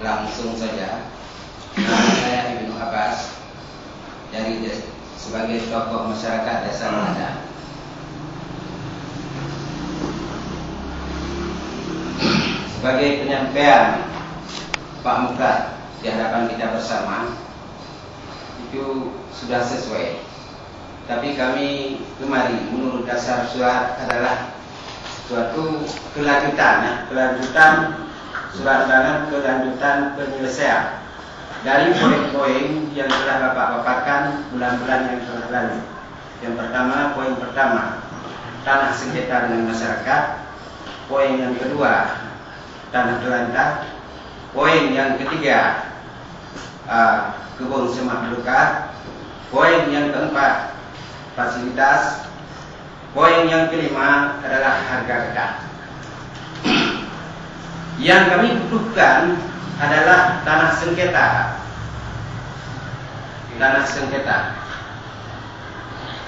Langsung saja, saya Ibnu Abbas sebagai tokoh masyarakat Desa Lada. Sebagai penyampaian Pak Mukhtar di hadapan kita bersama itu sudah sesuai. Tapi kami kemari menurut dasar surat adalah suatu kelanjutan surat undangan kelanjutan penyelesaian dari poin-poin yang telah Bapak paparkan bulan-bulan yang telah lalu. Yang pertama, poin pertama, tanah sengketa dengan masyarakat. Poin yang kedua, tanah gelantah. Poin yang ketiga, kebun semak belukar. Poin yang keempat, fasilitas. Poin yang kelima adalah harga kedah. Yang kami butuhkan adalah tanah sengketa. Tanah sengketa.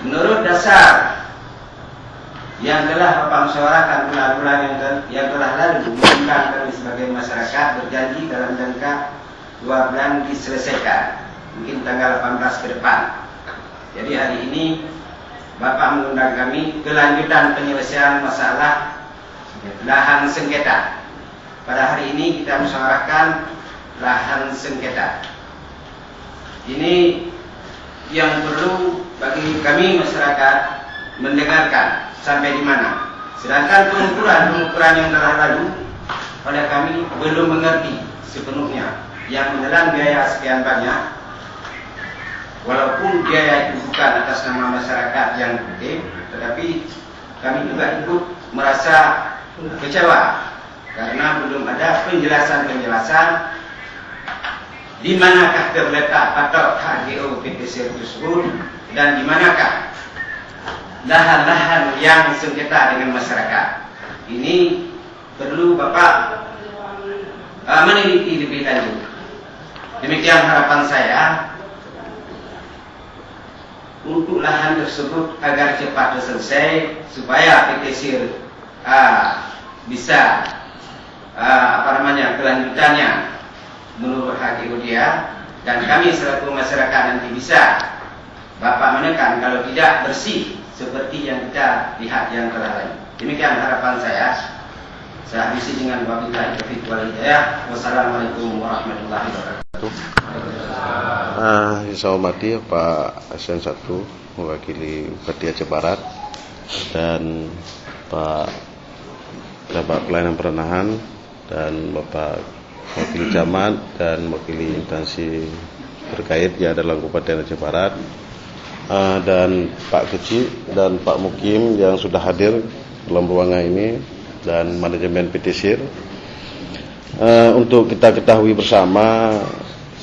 Menurut dasar yang telah Bapak musyawarahkan bulan-bulan yang telah lalu, kami sebagai masyarakat berjanji dalam jangka 2 bulan diselesaikan, mungkin tanggal 18 ke depan. Jadi hari ini Bapak mengundang kami kelanjutan penyelesaian masalah lahan sengketa. Pada hari ini kita musyawarahkan lahan sengketa. Ini yang perlu bagi kami masyarakat mendengarkan sampai di mana. Sedangkan pengukuran yang telah lalu pada kami belum mengerti sepenuhnya, yang menelan biaya sekian banyak. Walaupun biaya itu bukan atas nama masyarakat yang aktif, tetapi kami juga ikut merasa kecewa karena belum ada penjelasan di manakah terletak patok HGO PTSir tersebut dan di manakah lahan-lahan yang sengketa dengan masyarakat. Ini perlu Bapak meneliti lebih lanjut. Demikian harapan saya untuk lahan tersebut agar cepat selesai supaya PTSir bisa kelanjutannya menurut HGO dia, dan kami selaku masyarakat nanti bisa Bapak menekan kalau tidak bersih seperti yang kita lihat yang telah lalu. Demikian harapan saya. Saya habisi dengan wabillahi taufiq wal hidayah. Wassalamualaikum warahmatullahi wabarakatuh. Saya hormati Pak SN1 mewakili Bupati Aceh Barat dan Pak Kabak Pelayanan Perenahan dan Bapak Wakil Camat dan Wakil instansi terkait yang adalah Kabupaten Aceh Barat, dan Pak Kecil dan Pak Mukim yang sudah hadir dalam ruangan ini, dan manajemen PTSir. Untuk kita ketahui bersama,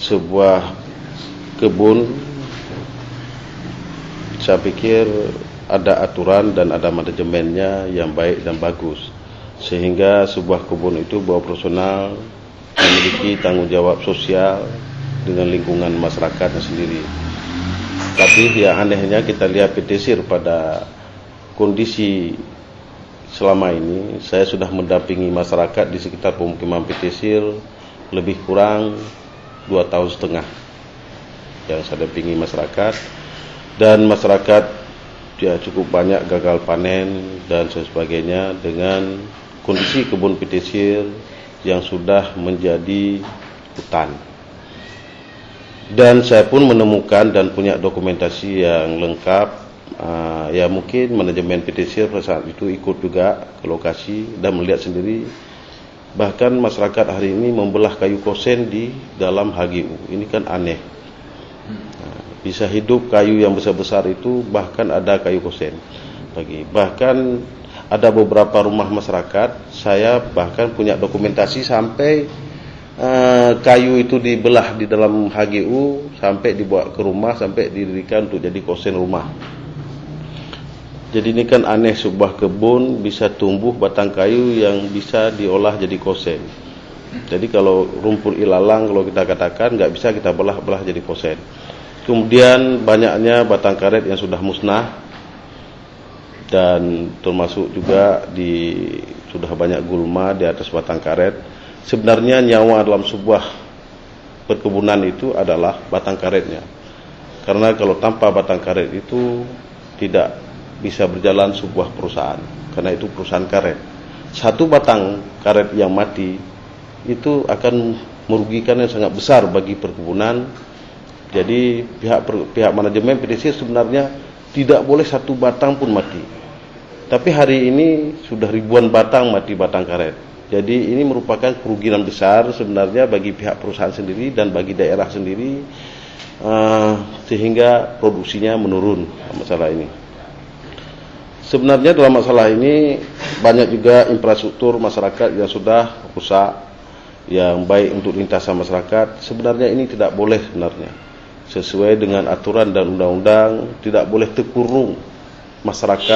sebuah kebun saya pikir ada aturan dan ada manajemennya yang baik dan bagus, sehingga sebuah kebun itu bahwa profesional memiliki tanggung jawab sosial dengan lingkungan masyarakatnya sendiri. Tapi yang anehnya kita lihat PTSir pada kondisi selama ini, saya sudah mendampingi masyarakat di sekitar pemukiman PTSir lebih kurang 2,5 tahun yang saya dampingi masyarakat, dan masyarakat ya cukup banyak gagal panen dan sebagainya dengan kondisi kebun PTSir yang sudah menjadi hutan. Dan saya pun menemukan dan punya dokumentasi yang lengkap. Ya mungkin manajemen PTSir pada saat itu ikut juga ke lokasi dan melihat sendiri. Bahkan masyarakat hari ini membelah kayu kosen di dalam HGU. Ini kan aneh. Bisa hidup kayu yang besar-besar itu, bahkan ada kayu kosen lagi. Bahkan ada beberapa rumah masyarakat, saya bahkan punya dokumentasi sampai kayu itu dibelah di dalam HGU sampai dibawa ke rumah, sampai didirikan untuk jadi kosen rumah. Jadi ini kan aneh, sebuah kebun bisa tumbuh batang kayu yang bisa diolah jadi kosen. Jadi kalau rumput ilalang, kalau kita katakan, nggak bisa kita belah-belah jadi kosen. Kemudian banyaknya batang karet yang sudah musnah, dan termasuk juga sudah banyak gulma di atas batang karet. sebenarnya nyawa dalam sebuah perkebunan itu adalah batang karetnya. Karena kalau tanpa batang karet itu tidak bisa berjalan sebuah perusahaan, karena itu perusahaan karet. Satu batang karet yang mati itu akan merugikan yang sangat besar bagi perkebunan. Jadi pihak manajemen PDC sebenarnya tidak boleh satu batang pun mati. Tapi hari ini sudah ribuan batang mati batang karet. Jadi ini merupakan kerugian besar sebenarnya bagi pihak perusahaan sendiri dan bagi daerah sendiri, sehingga produksinya menurun masalah ini. Sebenarnya dalam masalah ini banyak juga infrastruktur masyarakat yang sudah rusak, yang baik untuk lintasan masyarakat. Sebenarnya ini tidak boleh sebenarnya. Sesuai dengan aturan dan undang-undang, tidak boleh terkurung masyarakat